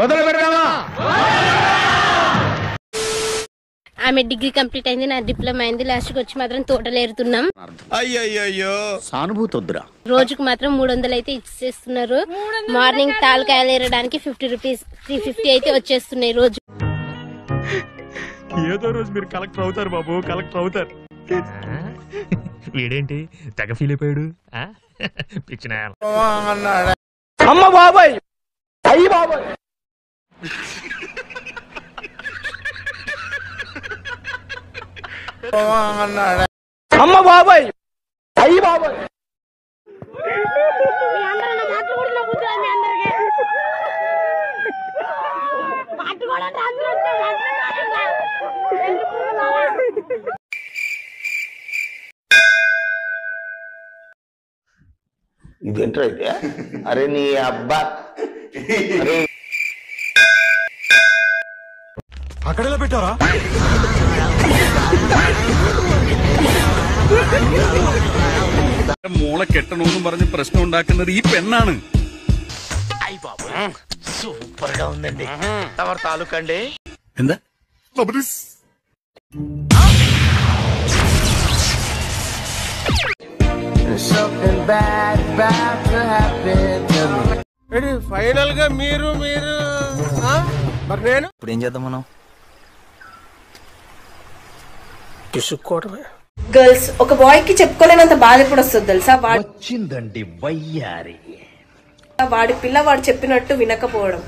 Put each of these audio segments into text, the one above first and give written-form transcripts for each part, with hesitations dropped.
మొదలు పెడదామా? ఆమె డిగ్రీ కంప్లీట్ అయింది, నా డిప్లొమా అయింది. లాస్ట్ కి వచ్చి మాత్రం తోటలు ఏరుతున్నాం. అయ్యో సానుభూతి వద్దురా. రోజుకు మాత్రం 300 అయితే ఇచ్చేస్తున్నారు. మార్నింగ్ తాలకాయలు ఏరడానికి 50 రూపీస్, 350 అయితే వచ్చేస్తున్నాయి రోజు. ఏదో రోజు మీరు కలెక్టర్ అవుతారు బాబు, కలెక్టర్ అవుతారు. వీడేంటి తెగ ఫీల్ అయిపోయాడు? పిచ్చిన అమ్మ బాబాయ్, అయ్యి బాబాయ్. అమ్మ బాబాయ్, అయ్యి బాబాయ్. ఇదేంట్రా అయితే? అరే నీ అబ్బా, అక్కడెలా పెట్టారా? മൂള കെട്ടണമെന്ന് പറഞ്ഞ് പ്രശ്നം ഉണ്ടാക്കുന്നത് ഈ പെണ്ണാണ്. సూపర్ గా ఉందండి. తమరు తాలూకండి? എന്താ ఫైనల్ గా మీరు మరి నేను ఇప్పుడు ఏం చేద్దాం మనం? తీసుకోవడమే. గర్ల్స్ ఒక బాయ్ కి చెప్పుకోలేనంత బాధ ఎప్పుడు వస్తుంది తెలుసా? వచ్చిందండి వయ్యారి. వాడి పిల్ల వాడు చెప్పినట్టు వినకపోవడం.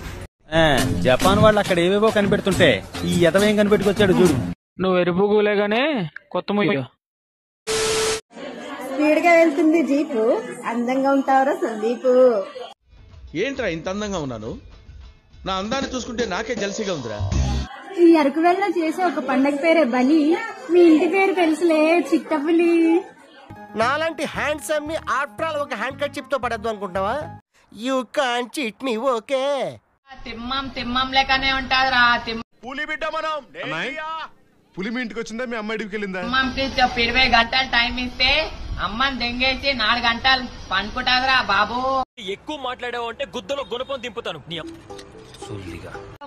జపాన్ వాళ్ళు అక్కడ ఏవేవో కనిపెడుతుంటే ఈ ఎదవేం కనిపెట్టుకొచ్చాడు చూడు. నువ్వు ఎరుపుగులేగానే కొత్త ముయ్య స్పీడ్గా వెళ్తుంది జీపు. అందంగా ఉంటావురా సందీపు. ఏంట్రా ఇంత అందంగా ఉన్నాను? నా అందాన్ని చూసుకుంటే నాకే జలసిగా ఉందిరా. ఈ అరకు వెళ్ళ చేసే ఒక పండగ పేరే బలి. మీ ఇంటి పేరు తెలుసులే, చిట్టపులి. నాలాంటి హ్యాండ్సమ్ ని ఆఫ్టర్ ఆల్ ఒక హ్యాండ్ కట్ తో పడద్దు అనుకుంటావా? You can't cheat me. Okay, తిమ్మం లేకనే ఉంటారా? పులి బిడ్డ మనం. పులి మీ ఇంటికి వచ్చిందా? మీ అమ్మాయి ఇంటికి వెళ్ళిందా? తిమ్మంకి 20 గంటలు టైం ఇస్తే అమ్మని దెంగేసి 4 గంటలు పండుకుంటాదిరా బాబు. ఎక్కువ మాట్లాడావు అంటే గుద్దలో గుణపం దింపుతాను.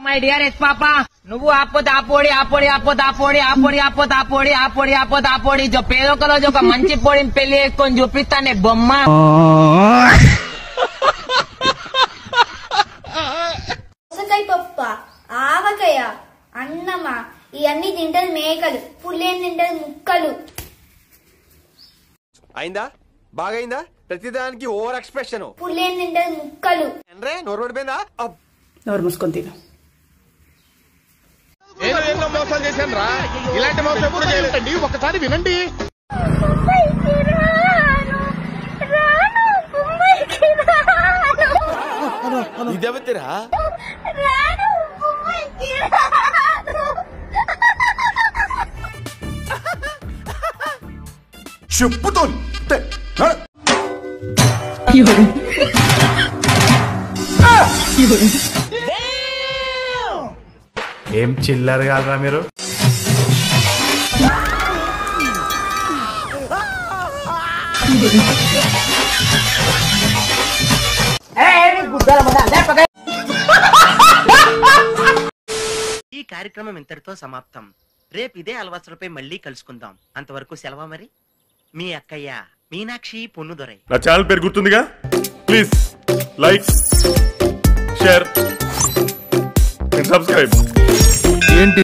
మై డియర్ ఎస్ పాపా, నువ్వు ఆపోతే ఆపోడి ఆపోడి ఆపోతే ఆపోడి ఆపోడి ఆపోతే ఆపోడి ఆపోడి ఆపోతే ఆపోడి పేదో ఒక రోజు ఒక మంచి పొడిని పెళ్లి చేసుకొని చూపిస్తానే బొమ్మ. దోసకాయ పప్ప, ఆవకాయ, అన్నమా ఇవన్నీ తింటది మేకలు. పుల్లేం తింటది ముక్కలు. అయిందా? బాగైందా? ప్రతిదానికి ఓవర్ ఎక్స్ప్రెషన్. పుల్లేం తింటది ముక్కలు. నోరు పడిపోయిందా? నోరు మూసుకొని తిను. ఏదో మోసం చేశాను రా. ఇలాంటి మోసం ఎప్పుడు చేయలేదండి. ఒకసారి వినండి. ఇదెవతిరా? చెప్పుతో ఏం చిల్లర కాదురా మీరు? ఈ కార్యక్రమం ఇంతటితో సమాప్తం. రేపు ఇదే అలవాసులపై మళ్ళీ కలుసుకుందాం. అంతవరకు సెలవు మరి. మీ అక్కయ్య మీనాక్షి పొన్నుదొరై. నా ఛానల్ పేరు గుర్తుందిగా? Please like, share and subscribe. ఏంటి